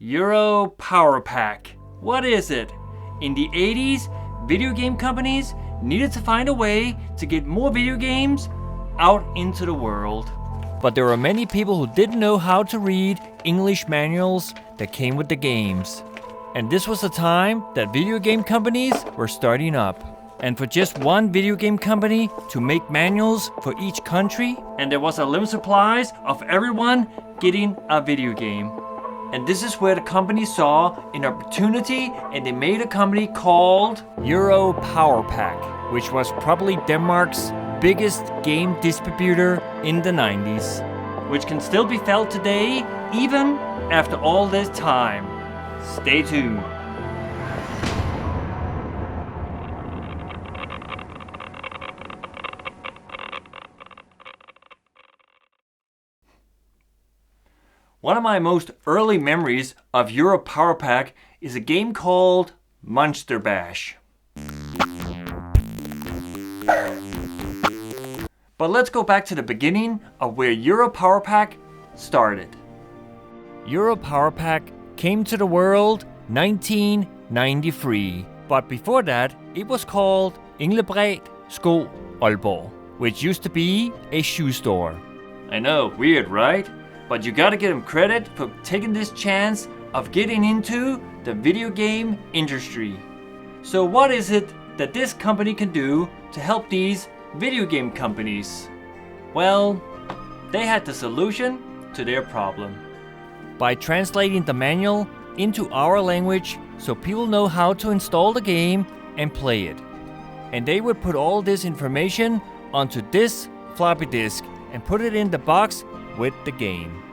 Euro Power Pack. What is it? In the 80s, video game companies needed to find a way to get more video games out into the world. But there were many people who didn't know how to read English manuals that came with the games. And this was a time that video game companies were starting up. And for just one video game company to make manuals for each country, and there was a limited supplies of everyone getting a video game. And this is where the company saw an opportunity, and they made a company called Euro Power Pack, which was probably Denmark's biggest game distributor in the 90s, which can still be felt today, even after all this time. Stay tuned. One of my most early memories of Euro Power Pack is a game called Monster Bash. But let's go back to the beginning of where Euro Power Pack started. Euro Power Pack came to the world 1993, but before that it was called Englebredt Sko Aalborg, which used to be a shoe store. I know, weird, right? But you gotta give them credit for taking this chance of getting into the video game industry. So what is it that this company can do to help these video game companies? Well, they had the solution to their problem. By translating the manual into our language so people know how to install the game and play it. And they would put all this information onto this floppy disk and put it in the box with the game.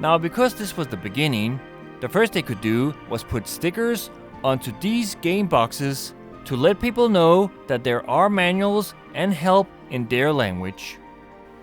Now, because this was the beginning, the first they could do was put stickers onto these game boxes to let people know that there are manuals and help in their language.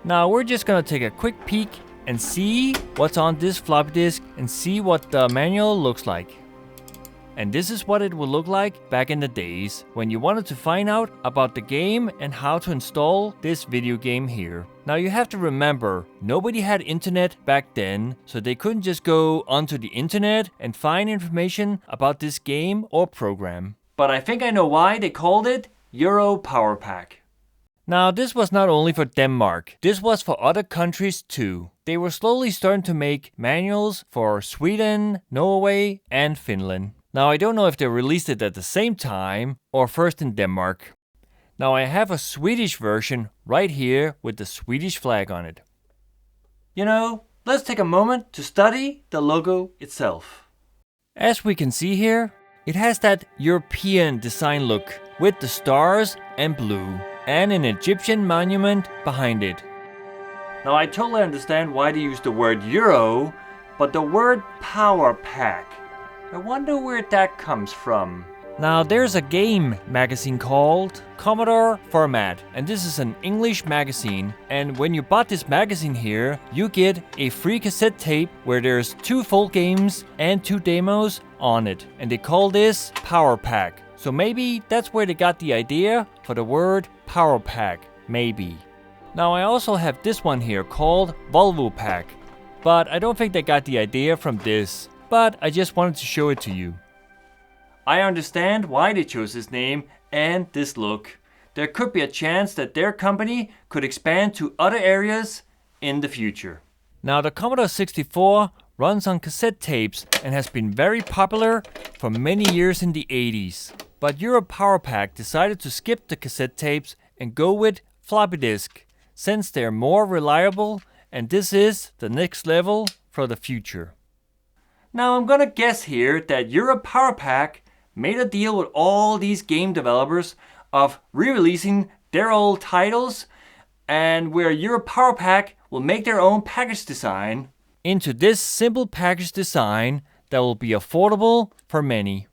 Now we're just gonna take a quick peek and see what's on this floppy disk and see what the manual looks like. And this is what it would look like back in the days when you wanted to find out about the game and how to install this video game here. Now you have to remember, nobody had internet back then, so they couldn't just go onto the internet and find information about this game or program. But I think I know why they called it Euro Power Pack. Now this was not only for Denmark, this was for other countries too. They were slowly starting to make manuals for Sweden, Norway and Finland. Now I don't know if they released it at the same time or first in Denmark. Now I have a Swedish version right here with the Swedish flag on it. You know, let's take a moment to study the logo itself. As we can see here, it has that European design look with the stars and blue and an Egyptian monument behind it. Now I totally understand why they use the word Euro, but the word Power Pack, I wonder where that comes from. Now there's a game magazine called Commodore Format, and this is an English magazine, and when you bought this magazine here, you get a free cassette tape where there's 2 full games and 2 demos on it, and they call this Power Pack. So maybe that's where they got the idea for the word Power Pack, maybe. Now I also have this one here called Volvo Pack, but I don't think they got the idea from this. But I just wanted to show it to you. I understand why they chose this name and this look. There could be a chance that their company could expand to other areas in the future. Now the Commodore 64 runs on cassette tapes and has been very popular for many years in the 80s. But Euro Power Pack decided to skip the cassette tapes and go with floppy disk, since they're more reliable and this is the next level for the future. Now I'm gonna guess here that Euro Power Pack made a deal with all these game developers of re-releasing their old titles, and where Euro Power Pack will make their own package design into this simple package design that will be affordable for many.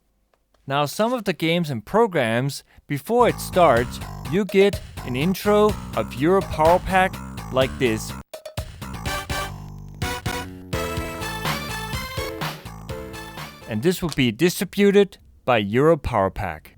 Now some of the games and programs, before it starts, you get an intro of Euro Power Pack like this. And this will be distributed by Euro Power Pack.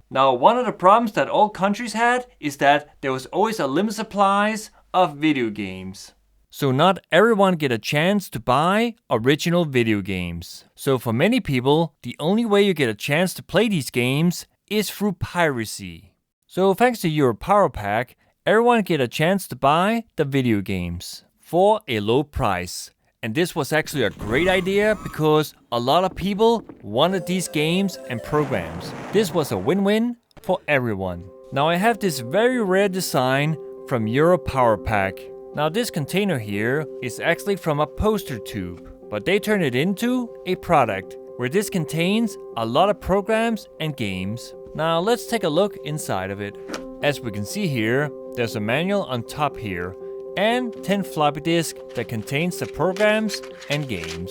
Now one of the problems that all countries had is that there was always a limited supplies of video games. So not everyone get a chance to buy original video games. So for many people, the only way you get a chance to play these games is through piracy. So thanks to Euro Power Pack, everyone get a chance to buy the video games for a low price. And this was actually a great idea because a lot of people wanted these games and programs. This was a win-win for everyone. Now I have this very rare design from Euro Power Pack. Now this container here is actually from a poster tube, but they turned it into a product where this contains a lot of programs and games. Now let's take a look inside of it. As we can see here, there's a manual on top here and 10 floppy disks that contains the programs and games.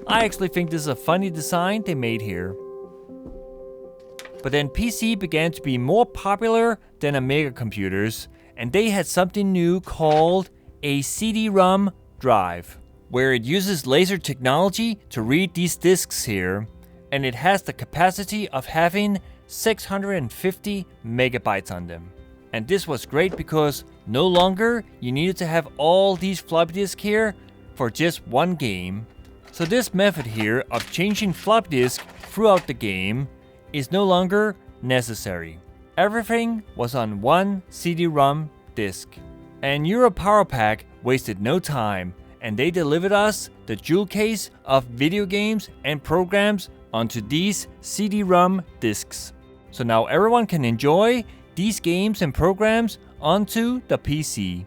I actually think this is a funny design they made here. But then PC began to be more popular than Amiga computers, and they had something new called a CD-ROM drive, where it uses laser technology to read these disks here, and it has the capacity of having 650 megabytes on them. And this was great because no longer you needed to have all these floppy disks here for just one game. So this method here of changing floppy disk throughout the game is no longer necessary. Everything was on one CD-ROM disk. And Euro Power Pack wasted no time, and they delivered us the jewel case of video games and programs onto these CD-ROM disks. So now everyone can enjoy these games and programs onto the PC.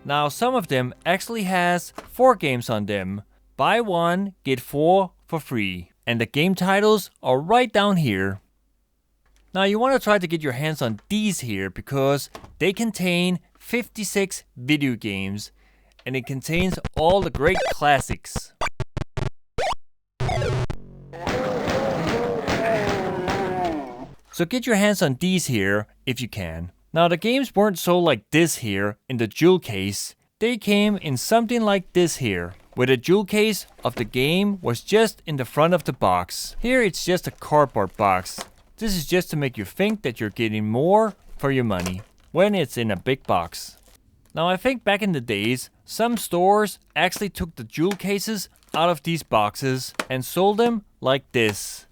Now some of them actually has 4 games on them. Buy 1, get 4 for free. And the game titles are right down here. Now you want to try to get your hands on these here because they contain 56 video games and it contains all the great classics. So get your hands on these here if you can. Now the games weren't sold like this here in the jewel case. They came in something like this here, where the jewel case of the game was just in the front of the box. Here it's just a cardboard box. This is just to make you think that you're getting more for your money when it's in a big box. Now I think back in the days, some stores actually took the jewel cases out of these boxes and sold them like this.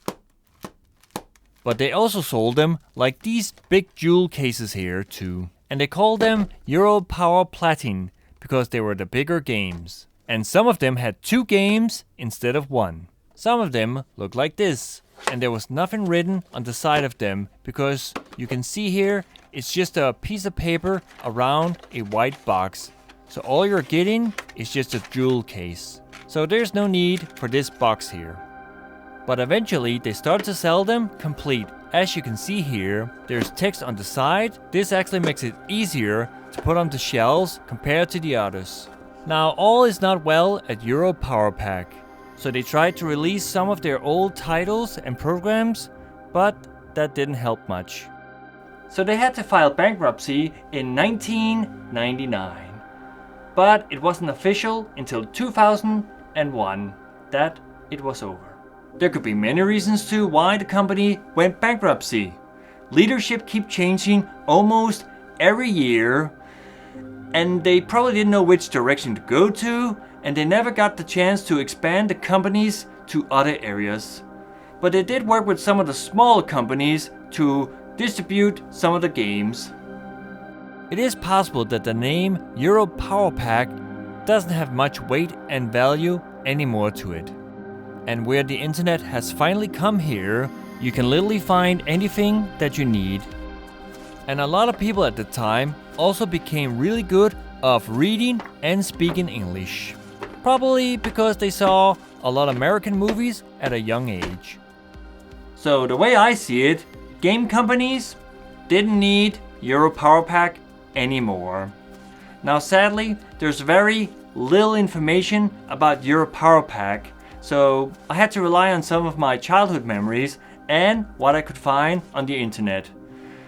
But they also sold them like these big jewel cases here too. And they called them Euro Power Platin because they were the bigger games. And some of them had 2 games instead of 1. Some of them looked like this. And there was nothing written on the side of them because you can see here it's just a piece of paper around a white box. So all you're getting is just a jewel case. So there's no need for this box here. But eventually they started to sell them complete. As you can see here, there's text on the side. This actually makes it easier to put on the shelves compared to the others. Now all is not well at Euro Power Pack. So they tried to release some of their old titles and programs, but that didn't help much. So they had to file bankruptcy in 1999. But it wasn't official until 2001 that it was over. There could be many reasons to why the company went bankruptcy. Leadership keep changing almost every year, and they probably didn't know which direction to go to, and they never got the chance to expand the companies to other areas. But they did work with some of the smaller companies to distribute some of the games. It is possible that the name Euro Power Pack doesn't have much weight and value anymore to it. And where the internet has finally come here, you can literally find anything that you need. And a lot of people at the time also became really good of reading and speaking English. Probably because they saw a lot of American movies at a young age. So the way I see it, game companies didn't need Euro Power Pack anymore. Now sadly, there's very little information about Euro Power Pack, so I had to rely on some of my childhood memories and what I could find on the internet.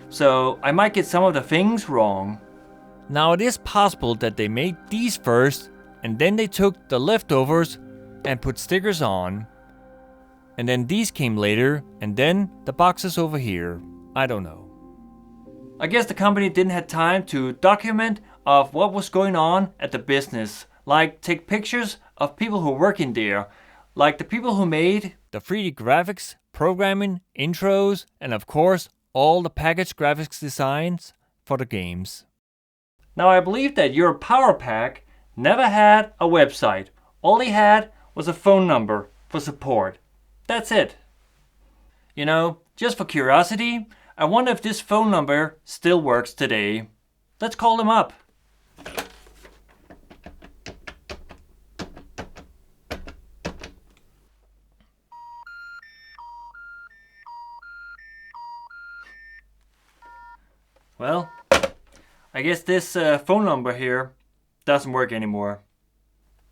So I might get some of the things wrong. Now it is possible that they made these first and then they took the leftovers and put stickers on. And then these came later and then the boxes over here. I don't know. I guess the company didn't have time to document of what was going on at the business. Like take pictures of people who work in there. Like the people who made the 3D graphics, programming, intros, and of course all the package graphics designs for the games. Now I believe that your Power Pack never had a website. All they had was a phone number for support. That's it. You know, just for curiosity, I wonder if this phone number still works today. Let's call them up. Well, I guess this phone number here doesn't work anymore.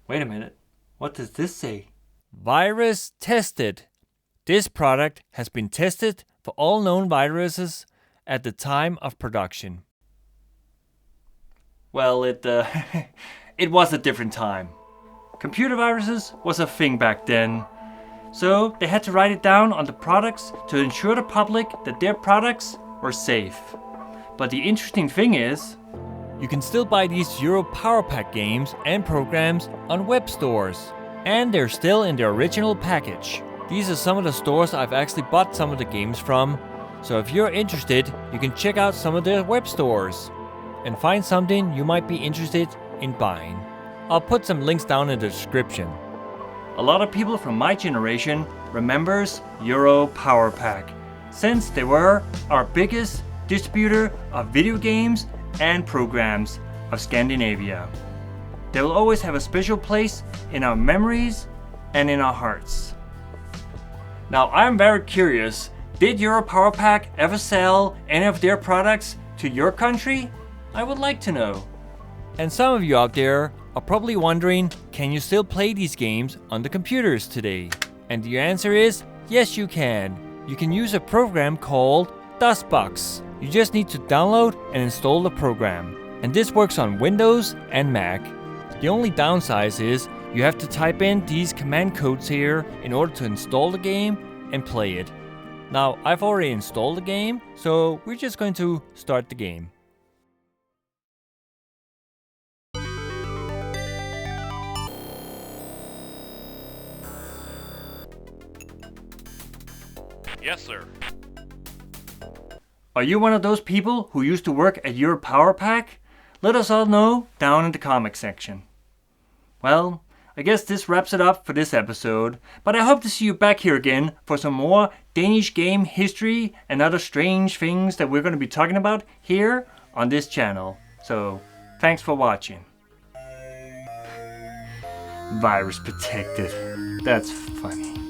Wait a minute. What does this say? Virus tested. This product has been tested for all known viruses at the time of production. Well, it was a different time. Computer viruses was a thing back then. So they had to write it down on the products to ensure the public that their products were safe. But the interesting thing is, you can still buy these Euro Power Pack games and programs on web stores. And they're still in their original package. These are some of the stores I've actually bought some of the games from. So if you're interested, you can check out some of their web stores and find something you might be interested in buying. I'll put some links down in the description. A lot of people from my generation remembers Euro Power Pack, since they were our biggest distributor of video games and programs of Scandinavia. They will always have a special place in our memories and in our hearts. Now I'm very curious, did Euro Power Pack ever sell any of their products to your country? I would like to know. And some of you out there are probably wondering, can you still play these games on the computers today? And the answer is, yes you can. You can use a program called DOSBox. You just need to download and install the program. And this works on Windows and Mac. The only downside is you have to type in these command codes here in order to install the game and play it. Now I've already installed the game, so we're just going to start the game. Yes, sir. Are you one of those people who used to work at your Power Pack? Let us all know down in the comment section. Well, I guess this wraps it up for this episode, but I hope to see you back here again for some more Danish game history and other strange things that we're going to be talking about here on this channel. So, thanks for watching. Virus protected. That's funny.